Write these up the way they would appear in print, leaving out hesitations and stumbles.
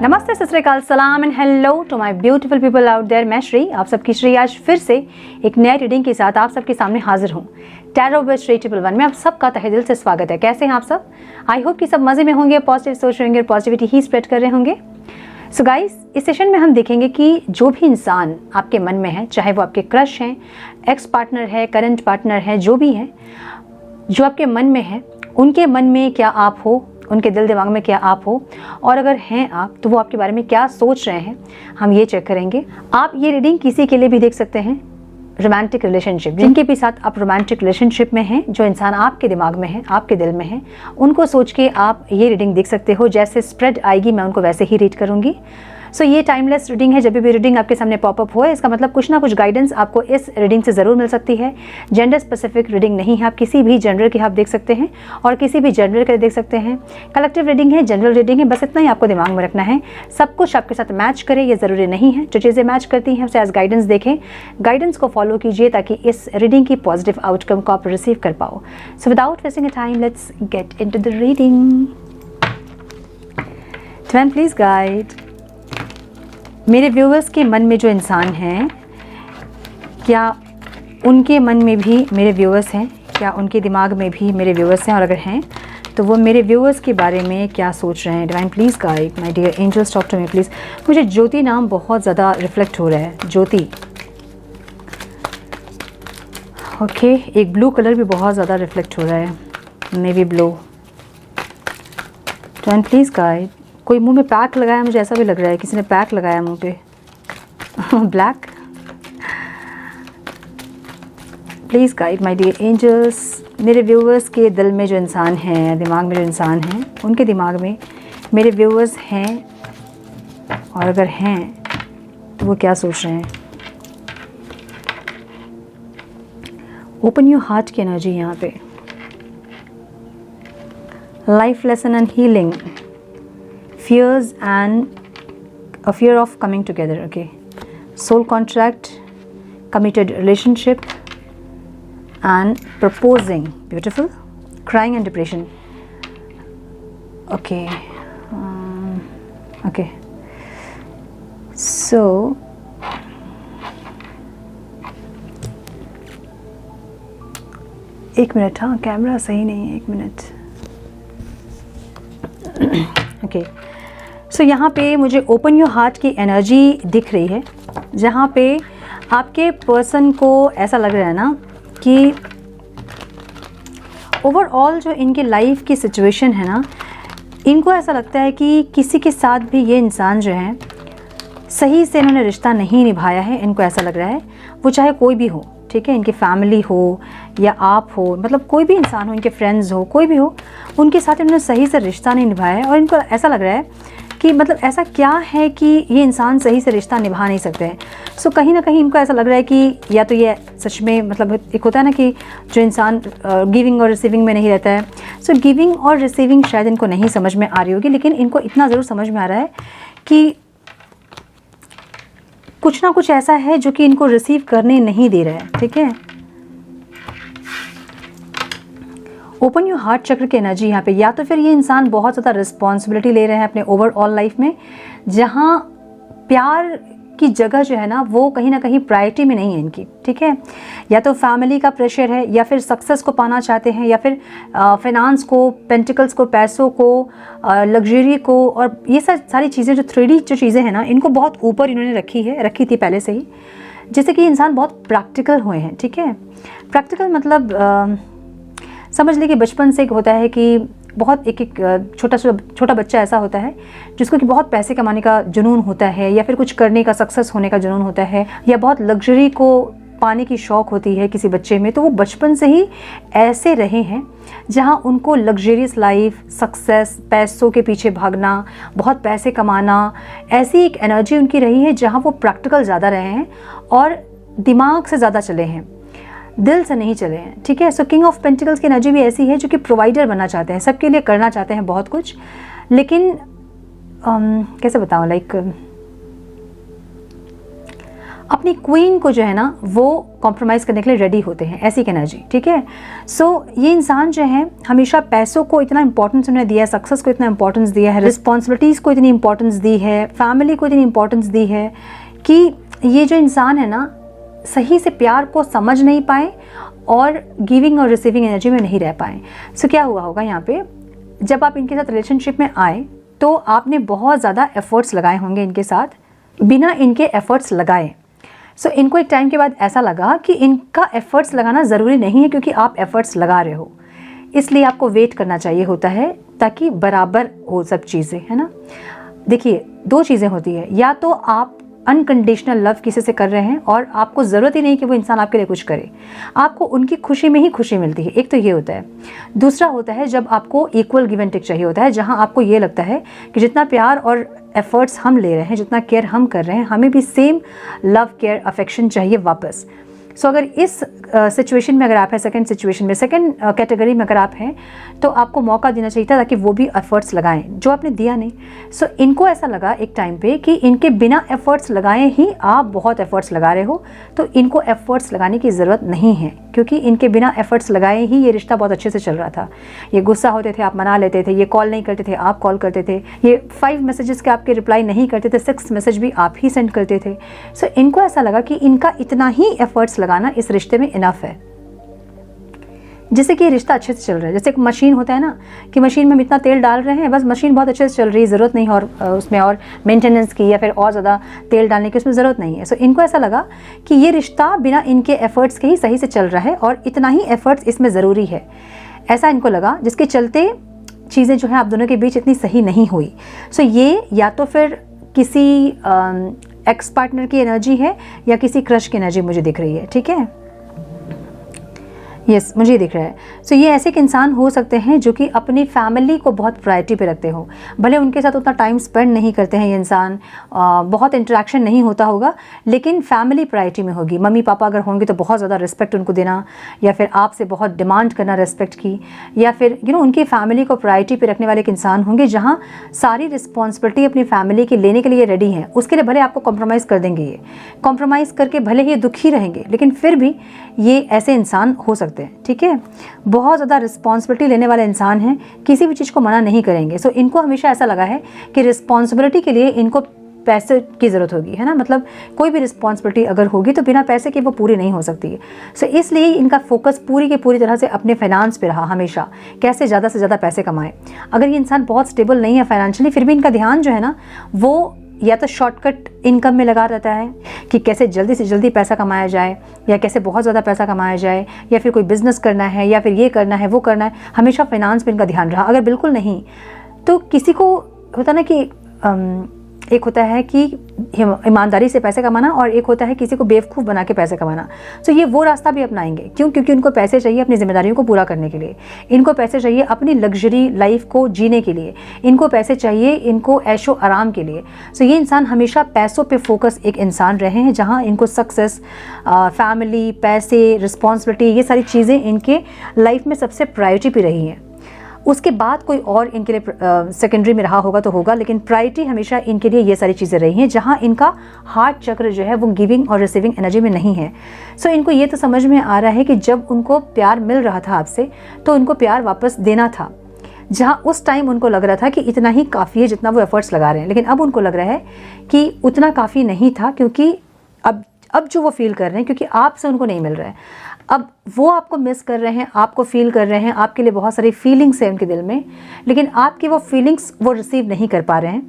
नमस्ते, सत श्री अकाल, सलाम and hello to my beautiful people out there. मैं श्री, आप सबकी श्री आज फिर से एक नए रीडिंग के साथ आप सबके सामने हाजिर हूँ। टैरो विद श्री 111 में आप सबका तहे दिल से स्वागत है। कैसे हैं आप सब? आई होप कि सब मजे में होंगे, पॉजिटिव सोच रहे होंगे, पॉजिटिविटी ही स्प्रेड कर रहे होंगे। सो गाइस, इस सेशन में हम देखेंगे कि जो भी इंसान आपके मन में है, चाहे वो आपके क्रश हैं, एक्स पार्टनर है, करंट पार्टनर है, जो भी है, जो आपके मन में है, उनके मन में क्या आप हो, उनके दिल दिमाग में क्या आप हो, और अगर हैं आप तो वो आपके बारे में क्या सोच रहे हैं, हम ये चेक करेंगे। आप ये रीडिंग किसी के लिए भी देख सकते हैं, रोमांटिक रिलेशनशिप, जिनके भी साथ आप रोमांटिक रिलेशनशिप में हैं, जो इंसान आपके दिमाग में है, आपके दिल में है, उनको सोच के आप ये रीडिंग देख सकते हो। जैसे स्प्रेड आएगी मैं उनको वैसे ही रीड करूँगी। सो ये टाइमलेस रीडिंग है। जब भी रीडिंग आपके सामने पॉपअप हो, इसका मतलब कुछ ना कुछ गाइडेंस आपको इस रीडिंग से ज़रूर मिल सकती है। जेंडर स्पेसिफिक रीडिंग नहीं है, आप किसी भी जेंडर के आप देख सकते हैं और किसी भी जेंडर के देख सकते हैं। कलेक्टिव रीडिंग है, जनरल रीडिंग है, बस इतना ही आपको दिमाग में रखना है। सब कुछ आपके साथ मैच करे ये ज़रूरी नहीं है। जो चीज़ें मैच करती हैं उसे एज गाइडेंस देखें, गाइडेंस को फॉलो कीजिए ताकि इस रीडिंग की पॉजिटिव आउटकम को आप रिसीव कर पाओ। So without wasting a time, let's get into the reading. Divine please guide मेरे व्यूअर्स के मन में जो इंसान हैं, क्या उनके मन में भी मेरे व्यूअर्स हैं? क्या उनके दिमाग में भी मेरे व्यूअर्स हैं? और अगर हैं तो वो मेरे व्यूअर्स के बारे में क्या सोच रहे हैं? Divine please guide my dear angels, talk to me please. मुझे ज्योति नाम बहुत ज़्यादा रिफ्लेक्ट हो रहा है, ज्योति। ओके, एक ब्लू कलर भी बहुत ज़्यादा रिफ्लेक्ट हो रहा है, navy blue. Divine please guide. कोई मुंह में पैक लगाया, मुझे ऐसा भी लग रहा है किसी ने पैक लगाया मुंह पे। Black. Please guide my dear angels, मेरे व्यूअर्स के दिल में जो इंसान हैं, दिमाग में जो इंसान हैं, उनके दिमाग में मेरे व्यूअर्स हैं, और अगर हैं तो वो क्या सोच रहे हैं? ओपन योर हार्ट की एनर्जी यहाँ पे। Life lesson and healing, fears and a fear of coming together. Okay, soul contract, committed relationship and proposing. Beautiful. Crying and depression. Okay, okay, so एक मिनट, हाँ कैमरा सही नहीं है, एक minute. Okay, सो यहाँ पे मुझे ओपन योर हार्ट की एनर्जी दिख रही है, जहाँ पे आपके पर्सन को ऐसा लग रहा है ना कि ओवरऑल जो इनकी लाइफ की सिचुएशन है ना, इनको ऐसा लगता है कि किसी के साथ भी ये इंसान जो है सही से इन्होंने रिश्ता नहीं निभाया है। इनको ऐसा लग रहा है, वो चाहे कोई भी हो, ठीक है, इनकी फैमिली हो या आप हो, मतलब कोई भी इंसान हो, इनके फ्रेंड्स हो, कोई भी हो, उनके साथ इन्होंने सही से रिश्ता नहीं निभाया है। और इनको ऐसा लग रहा है कि मतलब ऐसा क्या है कि ये इंसान सही से रिश्ता निभा नहीं सकते हैं। सो कहीं ना कहीं इनको ऐसा लग रहा है कि या तो ये सच में, मतलब एक होता है ना कि जो इंसान गिविंग और रिसीविंग में नहीं रहता है। सो गिविंग और रिसीविंग शायद इनको नहीं समझ में आ रही होगी, लेकिन इनको इतना ज़रूर समझ में आ रहा है कि कुछ ना कुछ ऐसा है जो कि इनको रिसीव करने नहीं दे रहा है। ठीक है, ओपन योर हार्ट चक्र की एनर्जी यहाँ पे। या तो फिर ये इंसान बहुत ज़्यादा रिस्पॉन्सिबिलिटी ले रहे हैं अपने ओवरऑल लाइफ में, जहाँ प्यार की जगह जो है ना वो कहीं ना कहीं प्रायोरिटी में नहीं है इनकी। ठीक है, या तो फैमिली का प्रेशर है, या फिर सक्सेस को पाना चाहते हैं, या फिर फाइनेंस को, पेंटिकल्स को, पैसों को, लग्जरी को, और ये सारी चीज़ें जो 3D जो चीज़ें हैं ना, इनको बहुत ऊपर इन्होंने रखी थी पहले से ही। जैसे कि इंसान बहुत प्रैक्टिकल हुए हैं। ठीक है, प्रैक्टिकल मतलब समझ लीजिए कि बचपन से एक होता है कि बहुत एक छोटा बच्चा ऐसा होता है जिसको कि बहुत पैसे कमाने का जुनून होता है, या फिर कुछ करने का, सक्सेस होने का जुनून होता है, या बहुत लग्जरी को पाने की शौक़ होती है किसी बच्चे में। तो वो बचपन से ही ऐसे रहे हैं जहां उनको लग्जरियस लाइफ, सक्सेस, पैसों के पीछे भागना, बहुत पैसे कमाना, ऐसी एक एनर्जी उनकी रही है जहां वो प्रैक्टिकल ज़्यादा रहे हैं और दिमाग से ज़्यादा चले हैं, दिल से नहीं चले हैं। ठीक है, सो किंग ऑफ पेंटिकल्स की एनर्जी भी ऐसी है जो कि प्रोवाइडर बनना चाहते हैं, सबके लिए करना चाहते हैं बहुत कुछ, लेकिन कैसे बताऊं, लाइक अपनी क्वीन को जो है ना वो कॉम्प्रोमाइज़ करने के लिए रेडी होते हैं, ऐसी एक एनर्जी, ठीक है। सो ये इंसान जो है हमेशा पैसों को इतना इंपॉर्टेंस उन्होंने दिया है, सक्सेस को इतना इंपॉर्टेंस दिया है, रिस्पॉन्सिबिलिटीज़ को इतनी इंपॉर्टेंस दी है, फैमिली को इतनी इंपॉर्टेंस दी है कि ये जो इंसान है ना सही से प्यार को समझ नहीं पाए और गिविंग और रिसीविंग एनर्जी में नहीं रह पाए। सो क्या हुआ होगा यहाँ पे, जब आप इनके साथ रिलेशनशिप में आए तो आपने बहुत ज़्यादा एफर्ट्स लगाए होंगे इनके साथ, बिना इनके एफर्ट्स लगाए। सो इनको एक टाइम के बाद ऐसा लगा कि इनका एफर्ट्स लगाना ज़रूरी नहीं है क्योंकि आप एफर्ट्स लगा रहे हो, इसलिए आपको वेट करना चाहिए होता है ताकि बराबर हो सब चीज़ें, है ना। देखिए 2 चीज़ें होती है, या तो आप अनकंडीशनल लव किसी से कर रहे हैं और आपको ज़रूरत ही नहीं कि वो इंसान आपके लिए कुछ करे, आपको उनकी खुशी में ही खुशी मिलती है, एक तो ये होता है। दूसरा होता है जब आपको इक्वल गिव एंड टेक चाहिए होता है, जहां आपको ये लगता है कि जितना प्यार और एफर्ट्स हम ले रहे हैं, जितना केयर हम कर रहे हैं, हमें भी सेम लव केयर अफेक्शन चाहिए वापस। सो अगर इस सिचुएशन में अगर आप हैं, सेकंड सिचुएशन में, सेकंड कैटेगरी में अगर आप हैं, तो आपको मौका देना चाहिए था ताकि वो भी एफर्ट्स लगाएं जो आपने दिया नहीं। सो इनको ऐसा लगा एक टाइम पे कि इनके बिना एफर्ट्स लगाए ही आप बहुत एफर्ट्स लगा रहे हो, तो इनको एफर्ट्स लगाने की ज़रूरत नहीं है क्योंकि इनके बिना एफर्ट्स लगाए ही ये रिश्ता बहुत अच्छे से चल रहा था। ये गुस्सा होते थे, आप मना लेते थे, ये कॉल नहीं करते थे, आप कॉल करते थे, ये 5 मैसेजेस के आपके रिप्लाई नहीं करते थे, 6 मैसेज भी आप ही सेंड करते थे। सो इनको ऐसा लगा कि इनका इतना ही एफर्ट्स लगाना इस रिश्ते में इनफ है, जिससे कि ये रिश्ता अच्छे से चल रहा है। जैसे एक मशीन होता है ना कि मशीन में हम इतना तेल डाल रहे हैं, बस मशीन बहुत अच्छे से चल रही है, ज़रूरत नहीं और उसमें और मेंटेनेंस की या फिर और ज़्यादा तेल डालने की उसमें ज़रूरत नहीं है। सो इनको ऐसा लगा कि ये रिश्ता बिना इनके एफर्ट्स के ही सही से चल रहा है और इतना ही एफर्ट्स इसमें ज़रूरी है, ऐसा इनको लगा, जिसके चलते चीज़ें जो है आप दोनों के बीच इतनी सही नहीं हुई। सो ये या तो फिर किसी एक्स पार्टनर की एनर्जी है या किसी क्रश की एनर्जी मुझे दिख रही है, ठीक है। यस, मुझे दिख रहा है। सो ये ऐसे एक इंसान हो सकते हैं जो कि अपनी फैमिली को बहुत प्रायोरिटी पे रखते हो, भले उनके साथ उतना टाइम स्पेंड नहीं करते हैं ये इंसान, बहुत इंटरेक्शन नहीं होता होगा, लेकिन फैमिली प्रायोरिटी में होगी। मम्मी पापा अगर होंगे तो बहुत ज़्यादा रिस्पेक्ट उनको देना, या फिर आपसे बहुत डिमांड करना रिस्पेक्ट की, या फिर उनकी फैमिली को प्रायोरिटी पे रखने वाले एक इंसान होंगे जहाँ सारी रिस्पॉन्सिबिलिटी अपनी फैमिली की लेने के लिए रेडी हैं। उसके लिए भले आपको कॉम्प्रोमाइज़ कर देंगे, ये कॉम्प्रोमाइज़ करके भले ही दुखी रहेंगे, लेकिन फिर भी ये ऐसे इंसान हो सकते हैं, ठीक है। बहुत ज़्यादा रिस्पॉन्सिबिलिटी लेने वाले इंसान हैं, किसी भी चीज़ को मना नहीं करेंगे। सो इनको हमेशा ऐसा लगा है कि रिस्पॉन्सिबिलिटी के लिए इनको पैसे की ज़रूरत होगी, है ना। मतलब कोई भी रिस्पॉन्सिबिलिटी अगर होगी तो बिना पैसे के वो पूरी नहीं हो सकती है। सो इसलिए इनका फोकस पूरी की पूरी तरह से अपने फाइनेंस पे रहा हमेशा, कैसे ज़्यादा से ज़्यादा पैसे कमाएं। अगर ये इंसान बहुत स्टेबल नहीं है फाइनेंशियली, फिर भी इनका ध्यान जो है ना वो या तो शॉर्टकट इनकम में लगा रहता है कि कैसे जल्दी से जल्दी पैसा कमाया जाए, या कैसे बहुत ज़्यादा पैसा कमाया जाए, या फिर कोई बिज़नेस करना है, या फिर ये करना है वो करना है। हमेशा फाइनेंस पे इनका ध्यान रहा। अगर बिल्कुल नहीं तो किसी को होता ना कि एक होता है कि ईमानदारी से पैसे कमाना और एक होता है किसी को बेवकूफ़ बना के पैसे कमाना। सो ये वो रास्ता भी अपनाएंगे। क्यों? क्योंकि उनको पैसे चाहिए अपनी जिम्मेदारियों को पूरा करने के लिए, इनको पैसे चाहिए अपनी लग्जरी लाइफ को जीने के लिए, इनको पैसे चाहिए इनको ऐशो आराम के लिए। सो ये इंसान हमेशा पैसों पे फोकस एक इंसान रहे हैं, जहाँ इनको सक्सेस, फैमिली, पैसे, रिस्पॉन्सिबिलिटी, ये सारी चीज़ें इनके लाइफ में सबसे प्रायोरिटी पे रही हैं। उसके बाद कोई और इनके लिए सेकेंडरी में रहा होगा तो होगा, लेकिन प्रायोरिटी हमेशा इनके लिए ये सारी चीज़ें रही हैं, जहाँ इनका हार्ट चक्र जो है वो गिविंग और रिसीविंग एनर्जी में नहीं है। सो इनको ये तो समझ में आ रहा है कि जब उनको प्यार मिल रहा था आपसे तो उनको प्यार वापस देना था, जहाँ उस टाइम उनको लग रहा था कि इतना ही काफ़ी है जितना वो एफर्ट्स लगा रहे हैं, लेकिन अब उनको लग रहा है कि उतना काफ़ी नहीं था, क्योंकि अब जो वो फील कर रहे हैं, क्योंकि आपसे उनको नहीं मिल रहा है, अब वो आपको मिस कर रहे हैं, आपको फील कर रहे हैं, आपके लिए बहुत सारी फीलिंग्स हैं उनके दिल में, लेकिन आपकी वो फीलिंग्स वो रिसीव नहीं कर पा रहे हैं।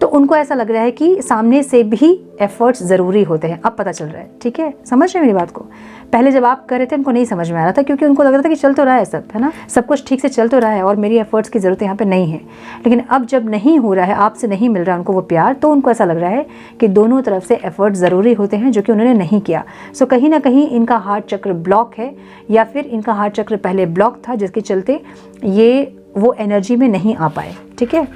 तो उनको ऐसा लग रहा है कि सामने से भी एफर्ट्स ज़रूरी होते हैं। अब पता चल रहा है, ठीक है, समझ रहे हैं मेरी बात को। पहले जब आप कर रहे थे उनको नहीं समझ में आ रहा था, क्योंकि उनको लग रहा था कि चल तो रहा है सब, है ना, सब कुछ ठीक से चल तो रहा है और मेरी एफर्ट्स की ज़रूरत यहाँ पे नहीं है। लेकिन अब जब नहीं हो रहा है, आपसे नहीं मिल रहा है उनको वो प्यार, तो उनको ऐसा लग रहा है कि दोनों तरफ से एफर्ट ज़रूरी होते हैं, जो कि उन्होंने नहीं किया। सो कहीं ना कहीं इनका हार्ट चक्र ब्लॉक है, या फिर इनका हार्ट चक्र पहले ब्लॉक था, जिसके चलते ये वो एनर्जी में नहीं आ पाए, ठीक है।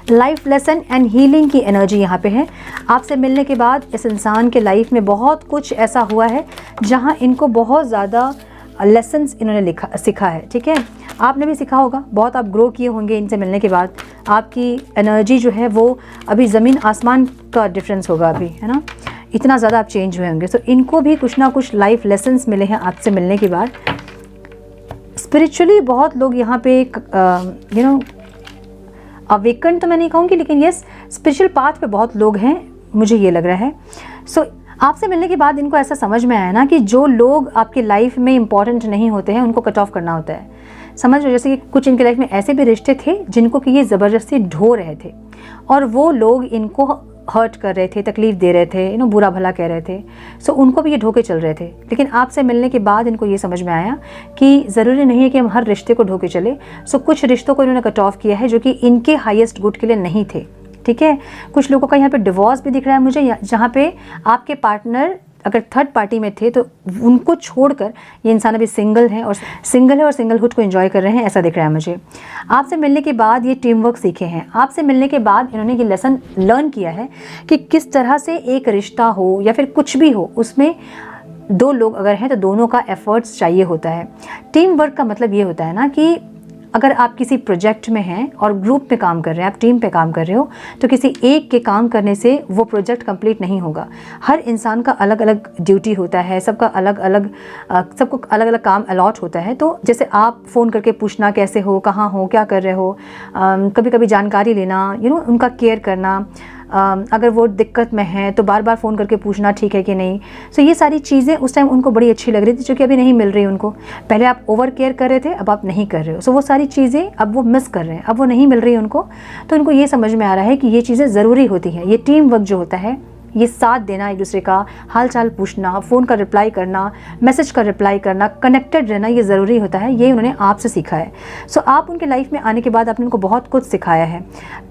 लाइफ लेसन एंड हीलिंग की एनर्जी यहाँ पे है। आपसे मिलने के बाद इस इंसान के लाइफ में बहुत कुछ ऐसा हुआ है जहाँ इनको बहुत ज़्यादा लेसन्स इन्होंने सीखा है, ठीक है। आपने भी सीखा होगा, बहुत आप ग्रो किए होंगे इनसे मिलने के बाद। आपकी एनर्जी जो है वो अभी ज़मीन आसमान का डिफरेंस होगा अभी, है ना। इतना ज़्यादा आप चेंज हुए होंगे। तो इनको भी कुछ ना कुछ लाइफ लेसन्स मिले हैं आपसे मिलने के बाद। स्पिरिचुअली बहुत लोग यहाँ पे अवेकन तो मैं नहीं कहूँगी, लेकिन यस स्पिरिचुअल पाथ पे बहुत लोग हैं, मुझे ये लग रहा है। सो आपसे मिलने के बाद इनको ऐसा समझ में आया ना कि जो लोग आपकी लाइफ में इंपॉर्टेंट नहीं होते हैं उनको कट ऑफ करना होता है। समझ लो, जैसे कि कुछ इनके लाइफ में ऐसे भी रिश्ते थे जिनको कि ये ज़बरदस्ती ढो रहे थे और वो लोग इनको हर्ट कर रहे थे, तकलीफ़ दे रहे थे, बुरा भला कह रहे थे। सो उनको भी ये ढोके चल रहे थे। लेकिन आपसे मिलने के बाद इनको ये समझ में आया कि ज़रूरी नहीं है कि हम हर रिश्ते को ढोके चले। सो कुछ रिश्तों को इन्होंने कट ऑफ किया है जो कि इनके हाईएस्ट गुड के लिए नहीं थे। ठीक है, कुछ लोगों का यहाँ पे डिवोर्स भी दिख रहा है मुझे, जहाँ पे आपके पार्टनर अगर थर्ड पार्टी में थे तो उनको छोड़कर ये इंसान अभी सिंगल है और सिंगलहुड को एंजॉय कर रहे हैं, ऐसा दिख रहा है मुझे। आपसे मिलने के बाद ये टीम वर्क सीखे हैं। आपसे मिलने के बाद इन्होंने ये लेसन लर्न किया है कि किस तरह से एक रिश्ता हो या फिर कुछ भी हो, उसमें दो लोग अगर हैं तो दोनों का एफर्ट्स चाहिए होता है। टीम वर्क का मतलब ये होता है ना कि अगर आप किसी प्रोजेक्ट में हैं और ग्रुप में काम कर रहे हैं, आप टीम पे काम कर रहे हो, तो किसी एक के काम करने से वो प्रोजेक्ट कंप्लीट नहीं होगा। हर इंसान का अलग अलग ड्यूटी होता है, सबको अलग अलग काम अलॉट होता है। तो जैसे आप फ़ोन करके पूछना कैसे हो, कहाँ हो, क्या कर रहे हो, कभी कभी जानकारी लेना, उनका केयर करना, अगर वो दिक्कत में है तो बार बार फ़ोन करके पूछना ठीक है कि नहीं। सो ये सारी चीज़ें उस टाइम उनको बड़ी अच्छी लग रही थी, जो कि अभी नहीं मिल रही उनको। पहले आप ओवर केयर कर रहे थे, अब आप नहीं कर रहे हो। सो वो सारी चीज़ें अब वो मिस कर रहे हैं, अब वो नहीं मिल रही उनको। तो उनको ये समझ में आ रहा है कि ये चीज़ें ज़रूरी होती हैं। ये टीम वर्क जो होता है, ये साथ देना, एक दूसरे का हाल चाल पूछना, फ़ोन का रिप्लाई करना, मैसेज का रिप्लाई करना, कनेक्टेड रहना, ये ज़रूरी होता है। ये उन्होंने आपसे सीखा है। सो आप उनके लाइफ में आने के बाद आपने उनको बहुत कुछ सिखाया है।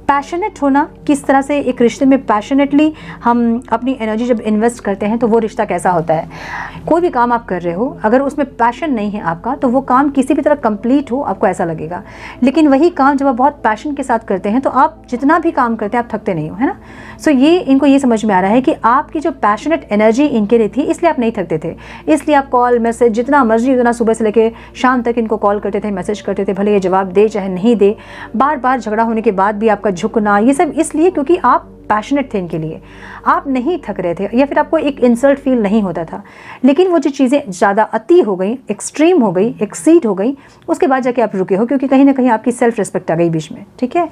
पैशनेट होना, किस तरह से एक रिश्ते में पैशनेटली हम अपनी एनर्जी जब इन्वेस्ट करते हैं तो वो रिश्ता कैसा होता है। कोई भी काम आप कर रहे हो, अगर उसमें पैशन नहीं है आपका, तो वो काम किसी भी तरह कंप्लीट हो आपको ऐसा लगेगा। लेकिन वही काम जब आप बहुत पैशन के साथ करते हैं तो आप जितना भी काम करते हैं आप थकते नहीं हो, है ना। सो ये इनको ये समझ में आ रहा है कि आपकी जो पैशनेट एनर्जी इनके लिए थी, इसलिए आप नहीं थकते थे। इसलिए आप कॉल मैसेज जितना मर्जी, उतना सुबह से लेकर शाम तक इनको कॉल करते थे, मैसेज करते थे, भले ये जवाब दे चाहे नहीं दे। बार बार झगड़ा होने के बाद भी आपका झुकना, ये सब इसलिए क्योंकि आप पैशनेट थे इनके लिए, आप नहीं थक रहे थे या फिर आपको एक इंसल्ट फील नहीं होता था। लेकिन वो जो चीज़ें ज़्यादा अति हो गई, एक्सट्रीम हो गई, एक्सीड हो गई, उसके बाद जाके आप रुके हो, क्योंकि कहीं ना कहीं आपकी सेल्फ रिस्पेक्ट आ गई बीच में। ठीक है,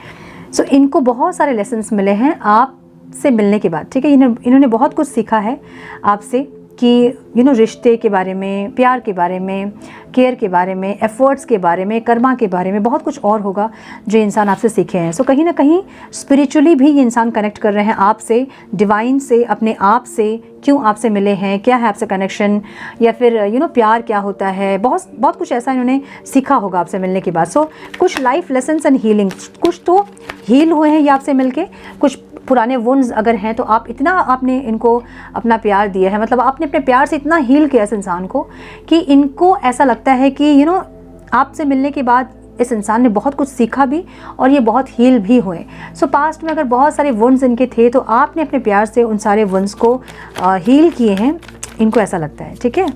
सो इनको बहुत सारे लेसन्स मिले हैं आपसे मिलने के बाद। ठीक है, इन्होंने बहुत कुछ सीखा है आपसे कि रिश्ते के बारे में, प्यार के बारे में, केयर के बारे में, एफर्ट्स के बारे में, कर्मा के बारे में, बहुत कुछ और होगा जो इंसान आपसे सीखे हैं। सो कहीं ना कहीं स्पिरिचुअली भी ये इंसान कनेक्ट कर रहे हैं आपसे, डिवाइन से, अपने आप से। क्यों आपसे मिले हैं, क्या है आपसे कनेक्शन, या फिर प्यार क्या होता है, बहुत कुछ ऐसा इन्होंने सीखा होगा आपसे मिलने के बाद। सो कुछ लाइफ लेसन्स एंड हीलिंग, कुछ तो हील हुए हैं ये आपसे मिलके, कुछ पुराने वुंड्स अगर हैं तो आप इतना आपने इनको अपना प्यार दिया है, मतलब आपने अपने प्यार से इतना हील किया इस इंसान को कि इनको ऐसा लगता है कि आपसे मिलने के बाद इस इंसान ने बहुत कुछ सीखा भी और ये बहुत हील भी हुए। सो पास्ट में अगर बहुत सारे वुंड्स इनके थे तो आपने अपने प्यार से उन सारे वुंड्स को हील किए हैं, इनको ऐसा लगता है। ठीक है,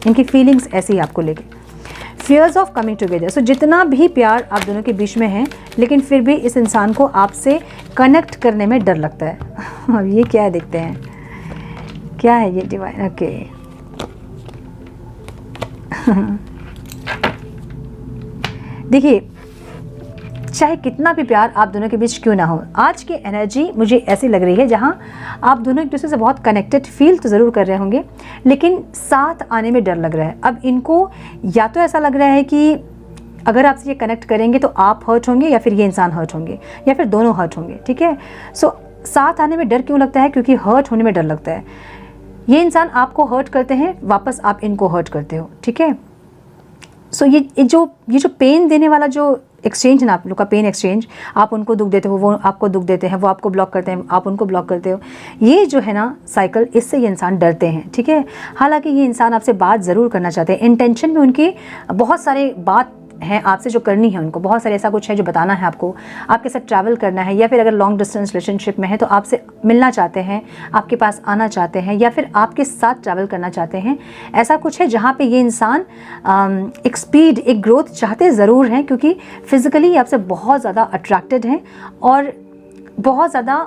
इनकी फीलिंग्स ऐसी ही आपको लेके। फियर्स ऑफ कमिंग टुगेदर, सो जितना भी प्यार आप दोनों के बीच में है, लेकिन फिर भी इस इंसान को आपसे कनेक्ट करने में डर लगता है। अब ये क्या है, देखते हैं क्या है ये डिवाइन। ओके, देखिए, चाहे कितना भी प्यार आप दोनों के बीच क्यों ना हो, आज की एनर्जी मुझे ऐसी लग रही है जहां आप दोनों एक दूसरे से बहुत कनेक्टेड फील तो ज़रूर कर रहे होंगे, लेकिन साथ आने में डर लग रहा है। अब इनको या तो ऐसा लग रहा है कि अगर आपसे ये कनेक्ट करेंगे तो आप हर्ट होंगे या फिर ये इंसान हर्ट होंगे या फिर दोनों हर्ट होंगे। ठीक है, सो साथ आने में डर क्यों लगता है, क्योंकि हर्ट होने में डर लगता है। ये इंसान आपको हर्ट करते हैं, वापस आप इनको हर्ट करते हो। ठीक है, सो ये जो पेन देने वाला जो एक्सचेंज है ना, आप लोग का पेन एक्सचेंज, आप उनको दुख देते हो, वो आपको दुख देते हैं, वो आपको ब्लॉक करते हैं, आप उनको ब्लॉक करते हो, ये जो है ना साइकिल, इससे ये इंसान डरते हैं। ठीक है, हालांकि ये इंसान आपसे बात ज़रूर करना चाहते हैं, इंटेंशन में उनकी बहुत सारे बात हैं आपसे जो करनी है, उनको बहुत सारे ऐसा कुछ है जो बताना है आपको, आपके साथ ट्रैवल करना है, या फिर अगर लॉन्ग डिस्टेंस रिलेशनशिप में है तो आपसे मिलना चाहते हैं, आपके पास आना चाहते हैं, या फिर आपके साथ ट्रैवल करना चाहते हैं। ऐसा कुछ है जहाँ पे ये इंसान एक स्पीड, एक ग्रोथ चाहते ज़रूर हैं, क्योंकि फिज़िकली आपसे बहुत ज़्यादा अट्रैक्टेड हैं और बहुत ज़्यादा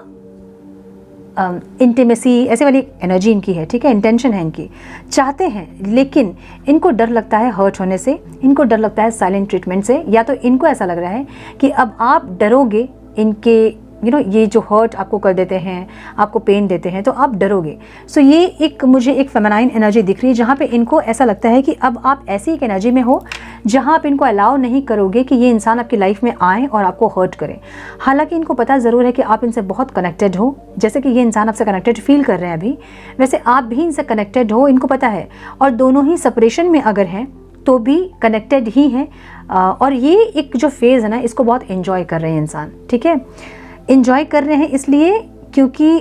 इंटीमेसी ऐसे वाली एनर्जी इनकी है, ठीक है, इंटेंशन है इनकी, चाहते हैं, लेकिन इनको डर लगता है हर्ट होने से, इनको डर लगता है साइलेंट ट्रीटमेंट से, या तो इनको ऐसा लग रहा है कि अब आप डरोगे इनके ये जो हर्ट आपको कर देते हैं, आपको पेन देते हैं, तो आप डरोगे। सो ये एक मुझे एक फेमिनाइन एनर्जी दिख रही है जहाँ पे इनको ऐसा लगता है कि अब आप ऐसी एक एनर्जी में हो जहाँ आप इनको अलाउ नहीं करोगे कि ये इंसान आपकी लाइफ में आए और आपको हर्ट करे। हालांकि इनको पता ज़रूर है कि आप इनसे बहुत कनेक्टेड हो, जैसे कि ये इंसान आपसे कनेक्टेड फील कर रहे हैं अभी, वैसे आप भी इनसे कनेक्टेड हो, इनको पता है, और दोनों ही सेपरेशन में अगर हैं तो भी कनेक्टेड ही हैं। और ये एक जो फेज़ है ना, इसको बहुत एंजॉय कर रहे हैं इंसान, ठीक है, इन्जॉय कर रहे हैं इसलिए क्योंकि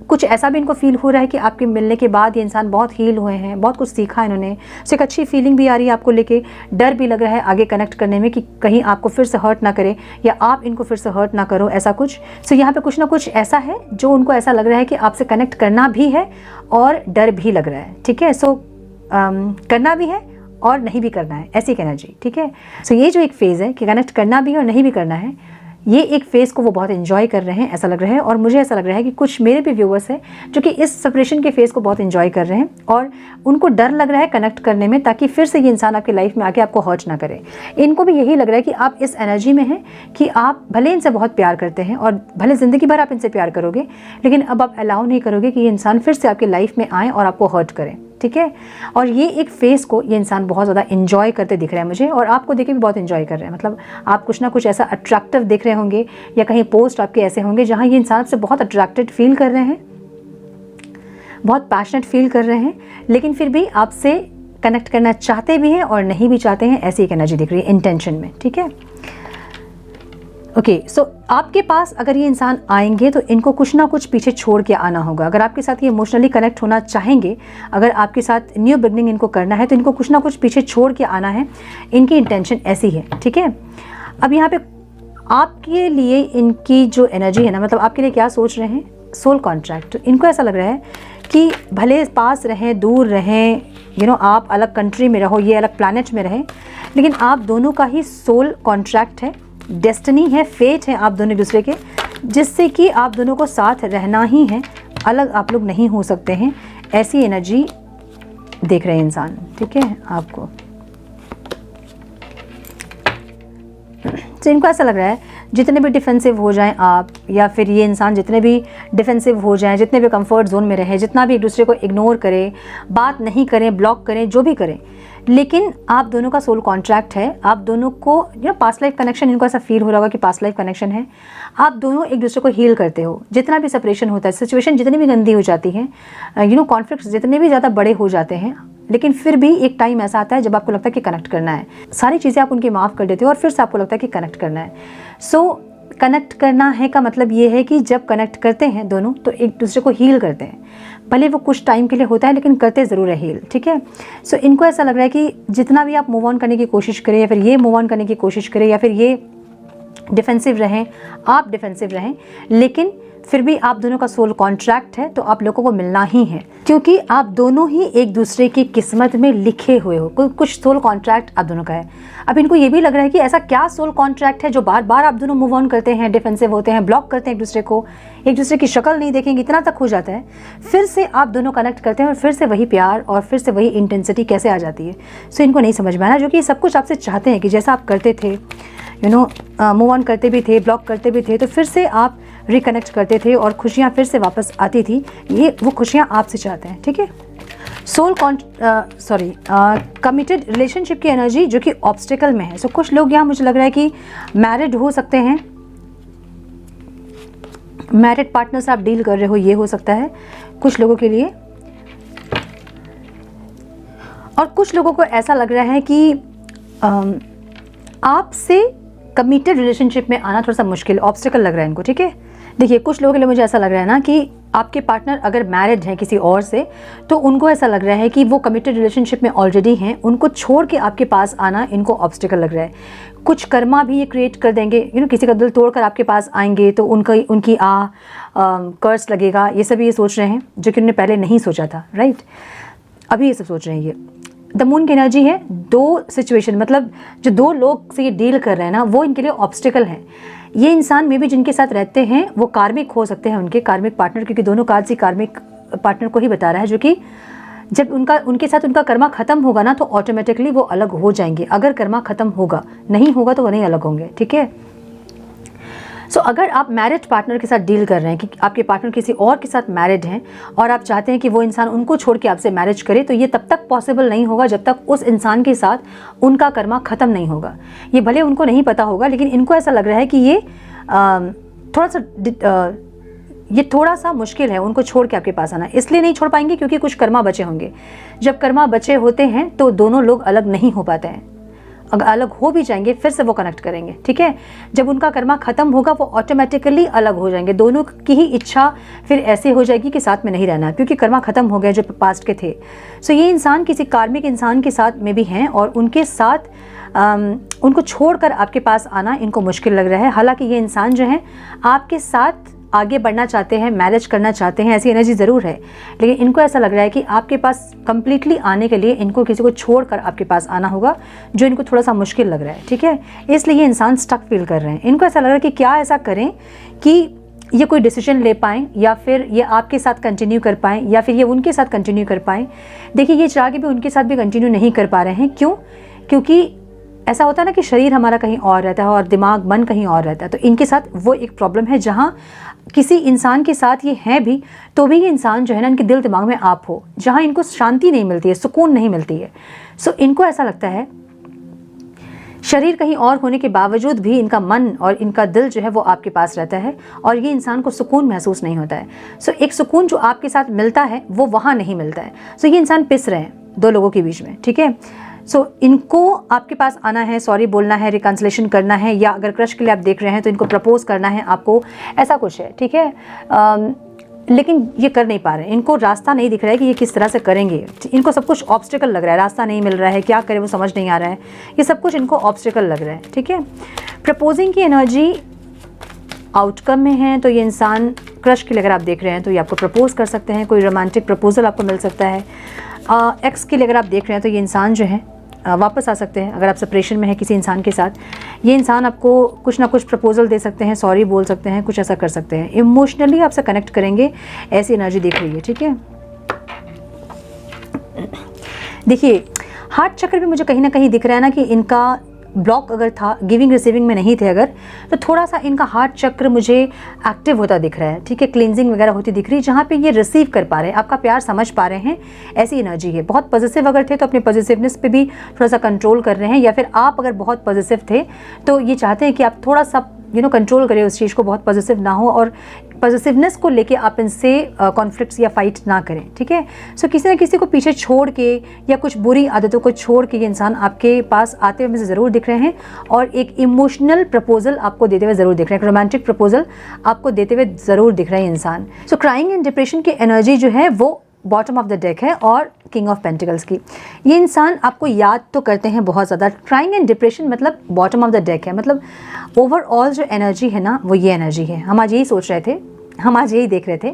कुछ ऐसा भी इनको फील हो रहा है कि आपके मिलने के बाद ये इंसान बहुत हील हुए हैं, बहुत कुछ सीखा इन्होंने, सो एक अच्छी फीलिंग भी आ रही है आपको लेके, डर भी लग रहा है आगे कनेक्ट करने में कि कहीं आपको फिर से हर्ट ना करे या आप इनको फिर से हर्ट ना करो, ऐसा कुछ। सो यहाँ पे कुछ ना कुछ ऐसा है जो उनको ऐसा लग रहा है कि आपसे कनेक्ट करना भी है और डर भी लग रहा है, ठीक है। सो करना भी है और नहीं भी करना है, ऐसी एक एनर्जी, ठीक है। सो ये जो एक फेज़ है कि कनेक्ट करना भी और नहीं भी करना है, ये एक फेज़ को वो बहुत एंजॉय कर रहे हैं, ऐसा लग रहा है। और मुझे ऐसा लग रहा है कि कुछ मेरे भी व्यूअर्स हैं जो कि इस सेपरेशन के फेज़ को बहुत एंजॉय कर रहे हैं और उनको डर लग रहा है कनेक्ट करने में, ताकि फिर से ये इंसान आपकी लाइफ में आके आपको हर्ट ना करे। इनको भी यही लग रहा है कि आप इस एनर्जी में हैं कि आप भले इनसे बहुत प्यार करते हैं और भले ज़िंदगी भर आप इनसे प्यार करोगे, लेकिन अब आप अलाउ नहीं करोगे कि ये इंसान फिर से आपकी लाइफ में आए और आपको हर्ट करें, ठीक है। और ये एक फेज़ को ये इंसान बहुत ज़्यादा एंजॉय करते दिख रहा है मुझे, और आपको देख के भी बहुत एंजॉय कर रहे हैं। मतलब आप कुछ ना कुछ ऐसा अट्रैक्टिव देख रहे होंगे या कहीं पोस्ट आपके ऐसे होंगे जहाँ ये इंसान से बहुत अट्रैक्टेड फील कर रहे हैं, बहुत पैशनेट फील कर रहे हैं, लेकिन फिर भी आपसे कनेक्ट करना चाहते भी हैं और नहीं भी चाहते हैं, ऐसी एक एनर्जी दिख रही है इंटेंशन में, ठीक है। ओके, सो आपके पास अगर ये इंसान आएंगे तो इनको कुछ ना कुछ पीछे छोड़ के आना होगा। अगर आपके साथ ये इमोशनली कनेक्ट होना चाहेंगे, अगर आपके साथ न्यू बिगनिंग इनको करना है, तो इनको कुछ ना कुछ पीछे छोड़ के आना है, इनकी इंटेंशन ऐसी है, ठीक है। अब यहाँ पे आपके लिए इनकी जो एनर्जी है ना, मतलब आपके लिए क्या सोच रहे हैं, सोल कॉन्ट्रैक्ट। तो इनको ऐसा लग रहा है कि भले पास रहें, दूर रहें, आप अलग कंट्री में रहो, ये अलग प्लैनेट में रहें, लेकिन आप दोनों का ही सोल कॉन्ट्रैक्ट है, डेस्टिनी है, फेट है आप दोनों एक दूसरे के, जिससे कि आप दोनों को साथ रहना ही है, अलग आप लोग नहीं हो सकते हैं, ऐसी एनर्जी देख रहे हैं इंसान, ठीक है आपको। तो इनको ऐसा लग रहा है जितने भी डिफेंसिव हो जाएं आप, या फिर ये इंसान जितने भी डिफेंसिव हो जाएं, जितने भी कंफर्ट जोन में रहें, जितना भी एक दूसरे को इग्नोर करें, बात नहीं करें, ब्लॉक करें, जो भी करें, लेकिन आप दोनों का सोल कॉन्ट्रैक्ट है। आप दोनों को पास्ट लाइफ कनेक्शन, इनको ऐसा फील हो रहा होगा कि पास्ट लाइफ कनेक्शन है। आप दोनों एक दूसरे को हील करते हो। जितना भी सेपरेशन होता है, सिचुएशन जितनी भी गंदी हो जाती है, कॉन्फ्लिक्ट्स जितने भी ज़्यादा बड़े हो जाते हैं, लेकिन फिर भी एक टाइम ऐसा आता है जब आपको लगता है कि कनेक्ट करना है, सारी चीज़ें आप उनकी माफ़ कर देते हो और फिर से आपको लगता है कि कनेक्ट करना है। सो कनेक्ट करना है का मतलब ये है कि जब कनेक्ट करते हैं दोनों, तो एक दूसरे को हील करते हैं, भले वो कुछ टाइम के लिए होता है, लेकिन करते ज़रूर है हील, ठीक है। सो इनको ऐसा लग रहा है कि जितना भी आप मूव ऑन करने की कोशिश करें, या फिर ये मूव ऑन करने की कोशिश करें, या फिर ये डिफेंसिव रहें, आप डिफेंसिव रहें, लेकिन फिर भी आप दोनों का सोल कॉन्ट्रैक्ट है, तो आप लोगों को मिलना ही है, क्योंकि आप दोनों ही एक दूसरे की किस्मत में लिखे हुए हो। कुछ सोल कॉन्ट्रैक्ट आप दोनों का है। अब इनको ये भी लग रहा है कि ऐसा क्या सोल कॉन्ट्रैक्ट है जो बार बार आप दोनों मूव ऑन करते हैं, डिफेंसिव होते हैं, ब्लॉक करते हैं एक दूसरे को, एक दूसरे की शक्ल नहीं देखेंगे, इतना तक हो जाता है, फिर से आप दोनों कनेक्ट करते हैं और फिर से वही प्यार और फिर से वही इंटेंसिटी कैसे आ जाती है। सो इनको नहीं समझ में आना, जो कि सब कुछ आपसे चाहते हैं कि जैसा आप करते थे, मूव ऑन करते भी थे, ब्लॉक करते भी थे, तो फिर से आप रिकनेक्ट करते थे और खुशियाँ फिर से वापस आती थी, ये वो खुशियाँ आपसे चाहते हैं, ठीक है। सोल कमिटेड रिलेशनशिप की एनर्जी जो कि ऑब्स्टिकल में है। सो कुछ लोग यहाँ मुझे लग रहा है कि मैरिड हो सकते हैं, मैरिड पार्टनर से आप डील कर रहे हो, ये हो सकता है कुछ लोगों के लिए। और कुछ लोगों को ऐसा लग रहा है कि आपसे कमिटेड रिलेशनशिप में आना थोड़ा सा मुश्किल, ऑब्स्टिकल लग रहा है इनको, ठीक है। देखिए, कुछ लोगों के लिए मुझे ऐसा लग रहा है ना कि आपके पार्टनर अगर मैरिड है किसी और से, तो उनको ऐसा लग रहा है कि वो कमिटेड रिलेशनशिप में ऑलरेडी हैं, उनको छोड़ के आपके पास आना इनको ऑब्स्टिकल लग रहा है। कुछ कर्मा भी ये क्रिएट कर देंगे, किसी का दिल तोड़कर आपके पास आएंगे तो उनकी कर्स लगेगा, ये सब ये सोच रहे हैं, जो कि उन्होंने पहले नहीं सोचा था, राइट। अभी ये सब सोच रहे हैं ये। द मून की एनर्जी है दो सिचुएशन, मतलब जो दो लोग से ये डील कर रहे हैं ना, वो इनके लिए ऑब्स्टिकल है। ये इंसान में भी जिनके साथ रहते हैं वो कार्मिक हो सकते हैं, उनके कार्मिक पार्टनर, क्योंकि दोनों कार्ड से कार्मिक पार्टनर को ही बता रहा है, जो कि जब उनके साथ उनका कर्मा खत्म होगा ना तो ऑटोमेटिकली वो अलग हो जाएंगे। अगर कर्मा खत्म होगा, नहीं होगा तो वो नहीं अलग होंगे, ठीक है। सो अगर आप मैरिड पार्टनर के साथ डील कर रहे हैं कि आपके पार्टनर किसी और के साथ मैरिड हैं और आप चाहते हैं कि वो इंसान उनको छोड़ के आपसे मैरिज करे, तो ये तब तक पॉसिबल नहीं होगा जब तक उस इंसान के साथ उनका कर्मा ख़त्म नहीं होगा। ये भले उनको नहीं पता होगा, लेकिन इनको ऐसा लग रहा है कि ये थोड़ा सा मुश्किल है उनको छोड़ के आपके पास आना। इसलिए नहीं छोड़ पाएंगे क्योंकि कुछ कर्मा बचे होंगे। जब कर्मा बचे होते हैं तो दोनों लोग अलग नहीं हो पाते हैं। अगर अलग हो भी जाएंगे फिर से वो कनेक्ट करेंगे, ठीक है। जब उनका कर्मा खत्म होगा वो ऑटोमेटिकली अलग हो जाएंगे। दोनों की ही इच्छा फिर ऐसे हो जाएगी कि साथ में नहीं रहना, क्योंकि कर्मा खत्म हो गया जो पास्ट के थे। सो ये इंसान किसी कार्मिक इंसान के साथ में भी हैं और उनके साथ उनको छोड़कर आपके पास आना इनको मुश्किल लग रहा है। हालांकि ये इंसान जो है आपके साथ आगे बढ़ना चाहते हैं, मैरिज करना चाहते हैं, ऐसी एनर्जी ज़रूर है, लेकिन इनको ऐसा लग रहा है कि आपके पास कंप्लीटली आने के लिए इनको किसी को छोड़कर आपके पास आना होगा, जो इनको थोड़ा सा मुश्किल लग रहा है, ठीक है। इसलिए ये इंसान स्टक फील कर रहे हैं। इनको ऐसा लग रहा है कि क्या ऐसा करें कि ये कोई डिसीजन ले पाएँ, या फिर ये आपके साथ कंटिन्यू कर पाएँ, या फिर ये उनके साथ कंटिन्यू कर पाएँ। देखिए, ये चाह के भी उनके साथ भी कंटिन्यू नहीं कर पा रहे हैं। क्यों? क्योंकि ऐसा होता है ना कि शरीर हमारा कहीं और रहता है और दिमाग, मन कहीं और रहता है। तो इनके साथ वो एक प्रॉब्लम है, जहाँ किसी इंसान के साथ ये हैं भी तो भी ये इंसान जो है ना, इनके दिल दिमाग में आप हो, जहाँ इनको शांति नहीं मिलती है, सुकून नहीं मिलती है। सो इनको ऐसा लगता है शरीर कहीं और होने के बावजूद भी इनका मन और इनका दिल जो है वो आपके पास रहता है और ये इंसान को सुकून महसूस नहीं होता है। सो एक सुकून जो आपके साथ मिलता है वो वहाँ नहीं मिलता है। सो ये इंसान पिस रहे हैं दो लोगों के बीच में, ठीक है। सो इनको आपके पास आना है, सॉरी बोलना है, रिकन्सिलेशन करना है, या अगर क्रश के लिए आप देख रहे हैं तो इनको प्रपोज करना है आपको, ऐसा कुछ है, ठीक है। लेकिन ये कर नहीं पा रहे हैं। इनको रास्ता नहीं दिख रहा है कि ये किस तरह से करेंगे। इनको सब कुछ ऑब्स्टिकल लग रहा है, रास्ता नहीं मिल रहा है, क्या करें वो समझ नहीं आ रहा है, ये सब कुछ इनको ऑब्स्टिकल लग रहा है, ठीक है। प्रपोजिंग की एनर्जी आउटकम में है, तो ये इंसान क्रश के लिए अगर आप देख रहे हैं तो ये आपको प्रपोज कर सकते हैं, कोई रोमांटिक प्रपोजल आपको मिल सकता है। एक्स के लिए अगर आप देख रहे हैं तो ये इंसान जो है वापस आ सकते हैं। अगर आप सेपरेशन में है किसी इंसान के साथ, ये इंसान आपको कुछ ना कुछ प्रपोजल दे सकते हैं, सॉरी बोल सकते हैं, कुछ ऐसा कर सकते हैं। इमोशनली आपसे कनेक्ट करेंगे, ऐसी एनर्जी देख रही है, ठीक है। देखिए, हार्ट चक्र भी मुझे कहीं ना कहीं दिख रहा है ना कि इनका ब्लॉक अगर था, गिविंग रिसीविंग में नहीं थे अगर, तो थोड़ा सा इनका हार्ट चक्र मुझे एक्टिव होता दिख रहा है, ठीक है। क्लींजिंग वगैरह होती दिख रही है, जहाँ पे ये रिसीव कर पा रहे हैं, आपका प्यार समझ पा रहे हैं, ऐसी एनर्जी है। बहुत पॉजिटिव अगर थे तो अपने पॉजिटिवनेस पे भी थोड़ा सा कंट्रोल कर रहे हैं, या फिर आप अगर बहुत पॉजिटिव थे तो ये चाहते हैं कि आप थोड़ा सा कंट्रोल करें उस चीज़ को, बहुत पॉजिटिव ना हो और पॉजिटिवनेस को लेके आप इनसे कॉन्फ्लिक्ट्स या फाइट ना करें, ठीक है। सो किसी न किसी को पीछे छोड़ के या कुछ बुरी आदतों को छोड़ के ये इंसान आपके पास आते हुए मुझे ज़रूर दिख रहे हैं और एक इमोशनल प्रपोजल आपको देते हुए ज़रूर दिख रहे हैं, एक रोमांटिक प्रपोजल आपको देते हुए ज़रूर दिख रहे हैं इंसान। सो क्राइंग एंड डिप्रेशन की एनर्जी जो है वो बॉटम ऑफ द डेक है और किंग ऑफ पेंटिकल्स की। ये इंसान आपको याद तो करते हैं बहुत ज़्यादा। क्राइंग एंड डिप्रेशन मतलब बॉटम ऑफ द डेक है, मतलब ओवरऑल जो एनर्जी है ना वो ये एनर्जी है। हम आज यही सोच रहे थे, हम आज यही देख रहे थे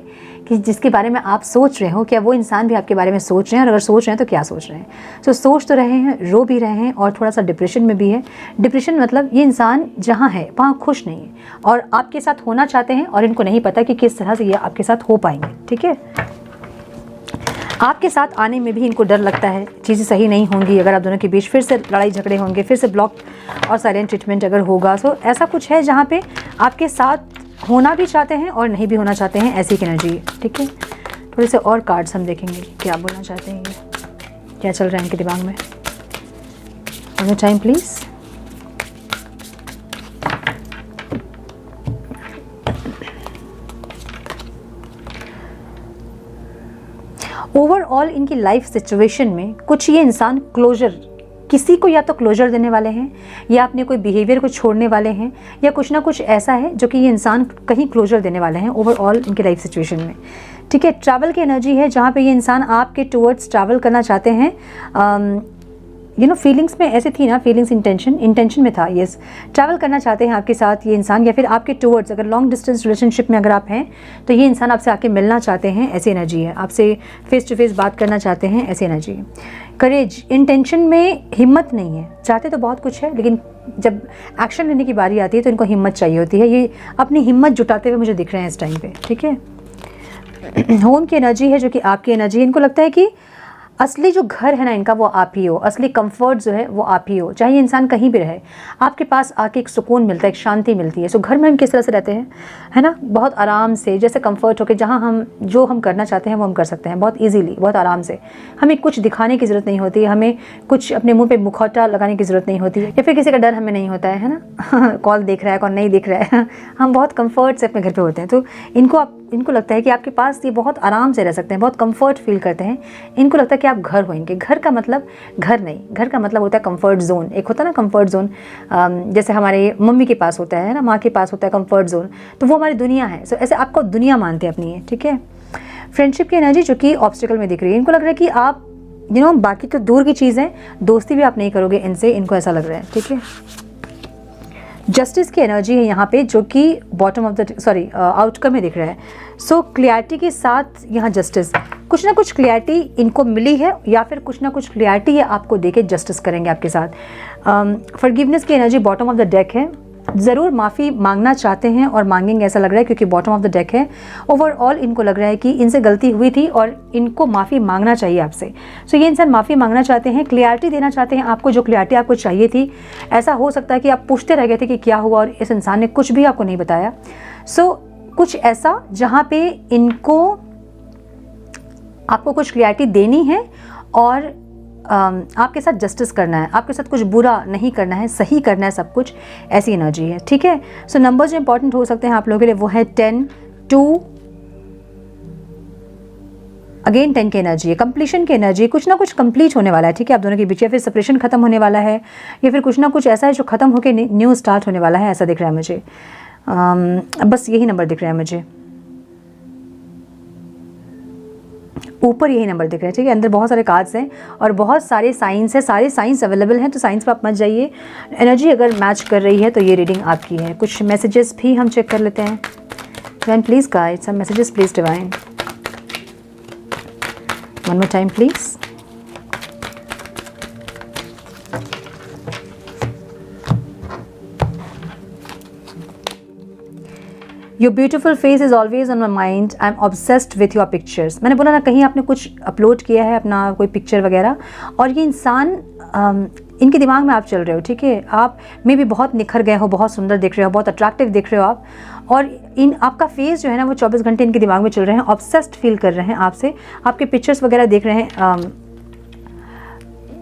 कि जिसके बारे में आप सोच रहे हो क्या वो इंसान भी आपके बारे में सोच रहे हैं, और अगर सोच रहे हैं तो क्या सोच रहे हैं। तो सोच तो रहे हैं, रो भी रहे हैं और थोड़ा सा डिप्रेशन में भी है। डिप्रेशन मतलब ये इंसान जहाँ है वहाँ खुश नहीं है और आपके साथ होना चाहते हैं और इनको नहीं पता कि किस तरह से ये आपके साथ हो पाएंगे, ठीक है। आपके साथ आने में भी इनको डर लगता है, चीज़ें सही नहीं होंगी, अगर आप दोनों के बीच फिर से लड़ाई झगड़े होंगे, फिर से ब्लॉक और साइलेंट ट्रीटमेंट अगर होगा। सो ऐसा कुछ है जहाँ पे आपके साथ होना भी चाहते हैं और नहीं भी होना चाहते हैं, ऐसी एक एनर्जी है, ठीक है। थोड़े से और कार्ड्स हम देखेंगे क्या बोलना चाहते हैं, क्या चल रहा है इनके दिमाग में। One time please. ओवरऑल इनकी लाइफ सिचुएशन में कुछ ये इंसान क्लोजर, किसी को या तो क्लोजर देने वाले हैं या अपने कोई बिहेवियर को छोड़ने वाले हैं, या कुछ ना कुछ ऐसा है जो कि ये इंसान कहीं क्लोजर देने वाले हैं ओवरऑल इनकी लाइफ सिचुएशन में, ठीक है। ट्रैवल की एनर्जी है जहाँ पे ये इंसान आपके टुवर्ड्स ट्रैवल करना चाहते हैं, फीलिंग्स में ऐसे थी ना, फीलिंग्स इंटेंशन में था, यस ट्रैवल करना चाहते हैं आपके साथ ये इंसान, या फिर आपके टूवर्ड्स, अगर लॉन्ग डिस्टेंस रिलेशनशिप में अगर आप हैं तो ये इंसान आपसे आके मिलना चाहते हैं, ऐसी एनर्जी है, आपसे फेस टू फेस बात करना चाहते हैं, ऐसी एनर्जी है। करेज, इंटेंशन में हिम्मत नहीं है, चाहते तो बहुत कुछ है लेकिन जब एक्शन लेने की बारी आती है तो इनको हिम्मत चाहिए होती है, ये अपनी हिम्मत जुटाते हुए मुझे दिख रहे हैं इस टाइम पे, ठीक है। होम की एनर्जी है जो कि आपकी एनर्जी है, इनको लगता है कि असली जो घर है ना इनका वो आप ही हो, असली कंफर्ट जो है वो आप ही हो, चाहे इंसान कहीं भी रहे, आपके पास आके एक सुकून मिलता है, एक शांति मिलती है। सो घर में हम किस तरह से रहते हैं, है ना, बहुत आराम से, जैसे कंफर्ट होकर जहाँ हम जो हम करना चाहते हैं वो हम कर सकते हैं, बहुत इजीली, बहुत आराम से, हमें कुछ दिखाने की ज़रूरत नहीं होती, हमें कुछ अपने मुँह पर मुखौटा लगाने की ज़रूरत नहीं होती है, या फिर किसी का डर हमें नहीं होता है ना कॉल देख रहा है कौन नहीं देख रहा है हम बहुत कम्फर्ट से अपने घर पर होते हैं। तो इनको लगता है कि आपके पास ये बहुत आराम से रह सकते हैं, बहुत कंफर्ट फील करते हैं, इनको लगता है कि आप घर हो इनके। घर का मतलब घर नहीं, घर का मतलब होता है कंफर्ट जोन, एक होता है ना कंफर्ट जोन, जैसे हमारे मम्मी के पास होता है ना, माँ के पास होता है कंफर्ट जोन, तो वो हमारी दुनिया है। सो ऐसे आपको दुनिया मानते हैं अपनी है, ठीक है। फ्रेंडशिप की एनर्जी जो कि ऑब्स्टिकल में दिख रही है, इनको लग रहा है कि आप बाकी तो दूर की चीज़ है, दोस्ती भी आप नहीं करोगे इनसे, इनको ऐसा लग रहा है, ठीक है। जस्टिस की एनर्जी है यहाँ पे जो कि बॉटम ऑफ द आउटकम में दिख रहा है। सो क्लियरिटी के साथ यहाँ जस्टिस, कुछ ना कुछ क्लियरिटी इनको मिली है या फिर कुछ ना कुछ क्लियरिटी है आपको देके जस्टिस करेंगे आपके साथ। फॉरगिवनेस की energy bottom of the deck है, ज़रूर माफ़ी मांगना चाहते हैं और मांगेंगे ऐसा लग रहा है क्योंकि बॉटम ऑफ द डेक है। ओवरऑल इनको लग रहा है कि इनसे गलती हुई थी और इनको माफ़ी मांगना चाहिए आपसे। सो ये इंसान माफ़ी मांगना चाहते हैं, क्लियरिटी देना चाहते हैं आपको, जो क्लियरिटी आपको चाहिए थी। ऐसा हो सकता है कि आप पूछते रह गए थे कि क्या हुआ और इस इंसान ने कुछ भी आपको नहीं बताया। सो कुछ ऐसा जहाँ पे इनको आपको कुछ क्लियरिटी देनी है और आपके साथ जस्टिस करना है, आपके साथ कुछ बुरा नहीं करना है, सही करना है सब कुछ, ऐसी एनर्जी है, ठीक है। सो नंबर्स जो इंपॉर्टेंट हो सकते हैं आप लोगों के लिए वो है 10, 2, अगेन 10 की एनर्जी है, कंप्लीशन की एनर्जी, कुछ ना कुछ कंप्लीट होने वाला है, ठीक है, आप दोनों के बीच, या फिर सेपरेशन खत्म होने वाला है, या फिर कुछ ना कुछ ऐसा है जो खत्म होकर न्यू स्टार्ट होने वाला है, ऐसा दिख रहा है मुझे। बस यही नंबर दिख रहा है मुझे, ऊपर यही नंबर दिख रहा है, ठीक है। अंदर बहुत सारे कार्ड्स हैं और बहुत सारे साइंस हैं, सारे साइंस अवेलेबल हैं, तो साइंस पर आप मत जाइए। एनर्जी अगर मैच कर रही है तो ये रीडिंग आपकी है। कुछ मैसेजेस भी हम चेक कर लेते हैं। Divine please guide some messages please divine, one more time please. Your beautiful face is always on my mind, I am obsessed with your pictures. मैंने बोला ना, कहीं आपने कुछ अपलोड किया है अपना कोई पिक्चर वगैरह, और ये इंसान इनके दिमाग में आप चल रहे हो, ठीक है। आप में भी बहुत निखर गए हो, बहुत सुंदर दिख रहे हो, बहुत अट्रैक्टिव दिख रहे हो आप, और आपका फेस जो है ना वो 24 घंटे इनके दिमाग में चल रहे हैं, ऑब्सेस्ड फील कर रहे हैं आपसे, आपके पिक्चर्स वगैरह देख रहे हैं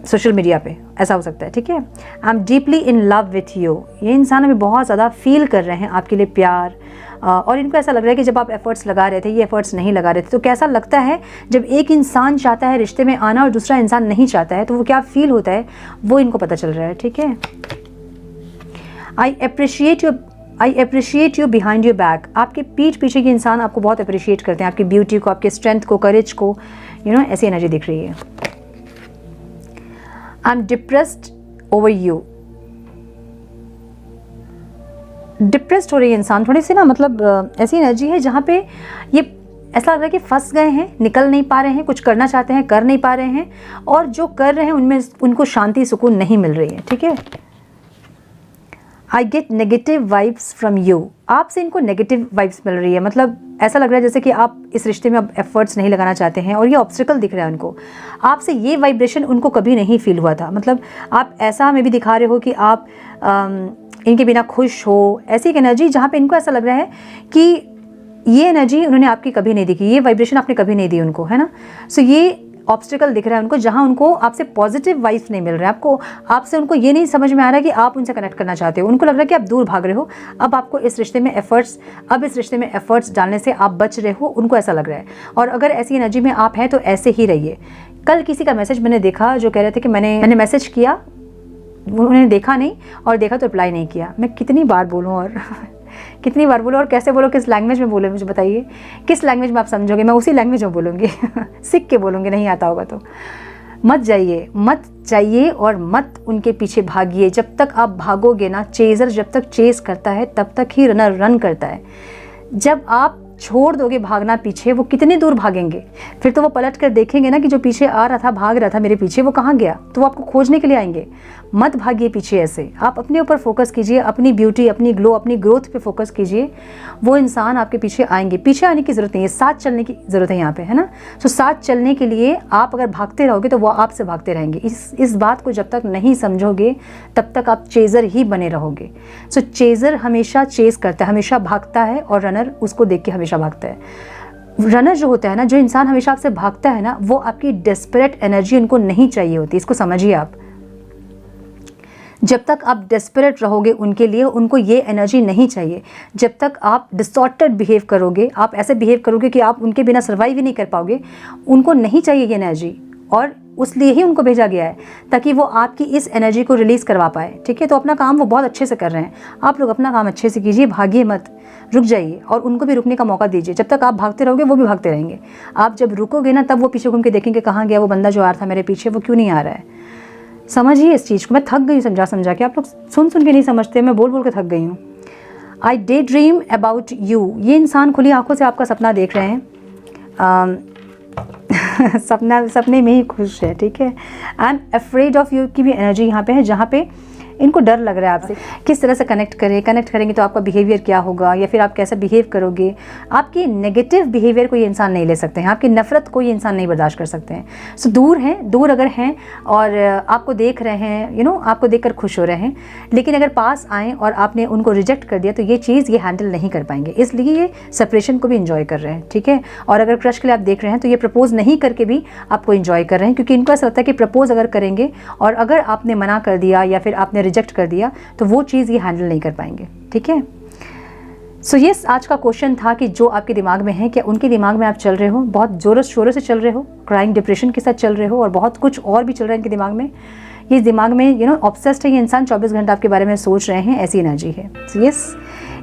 सोशल मीडिया पे, ऐसा हो सकता है, ठीक है। I am deeply in love with you, ये इंसान अभी बहुत ज़्यादा फील कर रहे हैं आपके लिए प्यार, और इनको ऐसा लग रहा है कि जब आप एफर्ट्स लगा रहे थे, ये एफर्ट्स नहीं लगा रहे थे, तो कैसा लगता है जब एक इंसान चाहता है रिश्ते में आना और दूसरा इंसान नहीं चाहता है, तो वो क्या फील होता है वो इनको पता चल रहा है, ठीक है। I appreciate you behind your back, आपके पीठ पीछे के इंसान आपको बहुत अप्रिशिएट करते हैं, आपकी ब्यूटी को, आपके स्ट्रेंथ को, करेज को, ऐसी एनर्जी दिख रही है। I am depressed over you, depressed हो रही है इंसान थोड़ी सी ना, मतलब ऐसी एनर्जी है जहाँ पे ये ऐसा लग रहा है कि फंस गए हैं, निकल नहीं पा रहे हैं, कुछ करना चाहते हैं कर नहीं पा रहे हैं, और जो कर रहे हैं उनमें उनको शांति सुकून नहीं मिल रही है, ठीक है। I get negative vibes from you, आपसे इनको नेगेटिव वाइब्स मिल रही है, मतलब ऐसा लग रहा है जैसे कि आप इस रिश्ते में अब एफर्ट्स नहीं लगाना चाहते हैं, और ये ऑब्स्टिकल दिख रहा है उनको, आपसे ये वाइब्रेशन उनको कभी नहीं फील हुआ था, मतलब आप ऐसा हमें भी दिखा रहे हो कि आप इनके बिना खुश हो, ऐसी एक एनर्जी जहाँ पे इनको ऐसा लग रहा है कि ये एनर्जी उन्होंने आपकी कभी नहीं दिखी, ये वाइब्रेशन आपने कभी नहीं दी उनको, है ना। सो ये ऑब्स्टिकल दिख रहा है उनको, जहाँ उनको आपसे पॉजिटिव वाइब्स नहीं मिल रहा है, आपसे उनको ये नहीं समझ में आ रहा है कि आप उनसे कनेक्ट करना चाहते हो, उनको लग रहा है कि आप दूर भाग रहे हो, अब आपको इस रिश्ते में एफर्ट्स डालने से आप बच रहे हो, उनको ऐसा लग रहा है। और अगर ऐसी एनर्जी में आप हैं तो ऐसे ही रहिए। कल किसी का मैसेज मैंने देखा जो कह रहे थे कि मैंने मैसेज किया, उन्होंने देखा नहीं, और देखा तो रिप्लाई नहीं किया। मैं कितनी बार बोलूँ और कितनी बार बोलो और कैसे बोलो, किस लैंग्वेज में बोले, मुझे बताइए किस लैंग्वेज में आप समझोगे, मैं उसी लैंग्वेज में बोलूँगी सीख के बोलूँगी, नहीं आता होगा तो। मत जाइए और मत उनके पीछे भागिए। जब तक आप भागोगे ना, चेज़र जब तक चेज़ करता है तब तक ही रनर रन करता है। जब आप छोड़ दोगे भागना पीछे, वो कितनी दूर भागेंगे? फिर तो वो पलट कर देखेंगे ना कि जो पीछे आ रहा था, भाग रहा था मेरे पीछे, वो कहाँ गया, तो वो आपको खोजने के लिए आएंगे। मत भागिए पीछे ऐसे। आप अपने ऊपर फोकस कीजिए, अपनी ब्यूटी, अपनी ग्लो, अपनी ग्रोथ पे फोकस कीजिए। वो इंसान आपके पीछे आएंगे। पीछे आने की ज़रूरत नहीं है, साथ चलने की ज़रूरत है यहाँ पे, है ना। तो साथ चलने के लिए आप अगर भागते रहोगे तो वो आपसे भागते रहेंगे। इस बात को जब तक नहीं समझोगे तब तक आप चेज़र ही बने रहोगे। सो चेज़र हमेशा चेज़ करता है, हमेशा भागता है, और रनर उसको देख के हमेशा भागता है। रनर जो होता है ना, जो इंसान हमेशा आपसे भागता है ना, वो आपकी डेस्परेट एनर्जी उनको नहीं चाहिए होती। इसको समझिए आप। जब तक आप डेस्परेट रहोगे उनके लिए, उनको ये एनर्जी नहीं चाहिए। जब तक आप डिसऑर्डर्ड बिहेव करोगे, आप ऐसे बिहेव करोगे कि आप उनके बिना सर्वाइव ही नहीं कर पाओगे, उनको नहीं चाहिए ये एनर्जी, और उसलिए ही उनको भेजा गया है ताकि वो आपकी इस एनर्जी को रिलीज़ करवा पाए। ठीक है, तो अपना काम वो बहुत अच्छे से कर रहे हैं। आप लोग अपना काम अच्छे से कीजिए, भागिए मत, रुक जाइए और उनको भी रुकने का मौका दीजिए। जब तक आप भागते रहोगे वो भी भागते रहेंगे। आप जब रुकोगे ना, तब वो पीछे घूम के देखेंगे कहाँ गया वो बंदा जो आ रहा था मेरे पीछे, वो क्यों नहीं आ रहा है। समझिए इस चीज़ को। मैं थक गई समझा के, आप लोग सुन के नहीं समझते, मैं बोल के थक गई हूँ। आई डे ड्रीम अबाउट यू। ये इंसान खुली आंखों से आपका सपना देख रहे हैं, सपने में ही खुश है। ठीक है, I am afraid of you की भी एनर्जी यहाँ पे है, जहाँ पे इनको डर लग रहा है आपसे। किस तरह से कनेक्ट करेंगे तो आपका बिहेवियर क्या होगा, या फिर आप कैसा बिहेव करोगे। आपकी नेगेटिव बिहेवियर को ये इंसान नहीं ले सकते हैं, आपकी नफरत को ये इंसान नहीं बर्दाश्त कर सकते हैं। सो दूर अगर हैं और आपको देख रहे हैं, आपको देखकर खुश हो रहे हैं, लेकिन अगर पास आएँ और आपने उनको रिजेक्ट कर दिया तो ये चीज़ ये हैंडल नहीं कर पाएंगे, इसलिए ये सेपरेशन को भी इंजॉय कर रहे हैं। ठीक है, और अगर क्रश के लिए आप देख रहे हैं तो ये प्रपोज नहीं करके भी आपको इंजॉय कर रहे हैं, क्योंकि इनको ऐसा लगता है कि प्रपोज अगर करेंगे और अगर आपने मना कर दिया या फिर आपने रिजेक्ट कर दिया तो वो चीज़ ये हैंडल नहीं कर पाएंगे। ठीक है, सो यस, आज का क्वेश्चन था कि जो आपके दिमाग में है, क्या उनके दिमाग में आप चल रहे हो, बहुत जोरों शोरों से चल रहे हो, क्राइंग डिप्रेशन के साथ चल रहे हो, और बहुत कुछ और भी चल रहा है इनके दिमाग में। ये दिमाग में ऑब्सेस्ड है ये इंसान, 24 घंटा आपके बारे में सोच रहे हैं, ऐसी एनर्जी है। सो यस,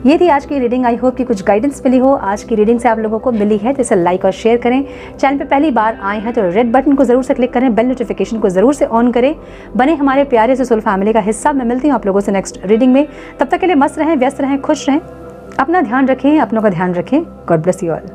ये थी आज की रीडिंग। आई होप कि कुछ गाइडेंस मिली हो। आज की रीडिंग से आप लोगों को मिली है तो इसे लाइक और शेयर करें। चैनल पे पहली बार आए हैं तो रेड बटन को ज़रूर से क्लिक करें, बेल नोटिफिकेशन को ज़रूर से ऑन करें, बने हमारे प्यारे से सोल फैमिली का हिस्सा। मैं मिलती हूँ आप लोगों से नेक्स्ट रीडिंग में। तब तक के लिए मस्त रहें, व्यस्त रहें, खुश रहें, अपना ध्यान रखें, अपनों का ध्यान रखें। God bless you all.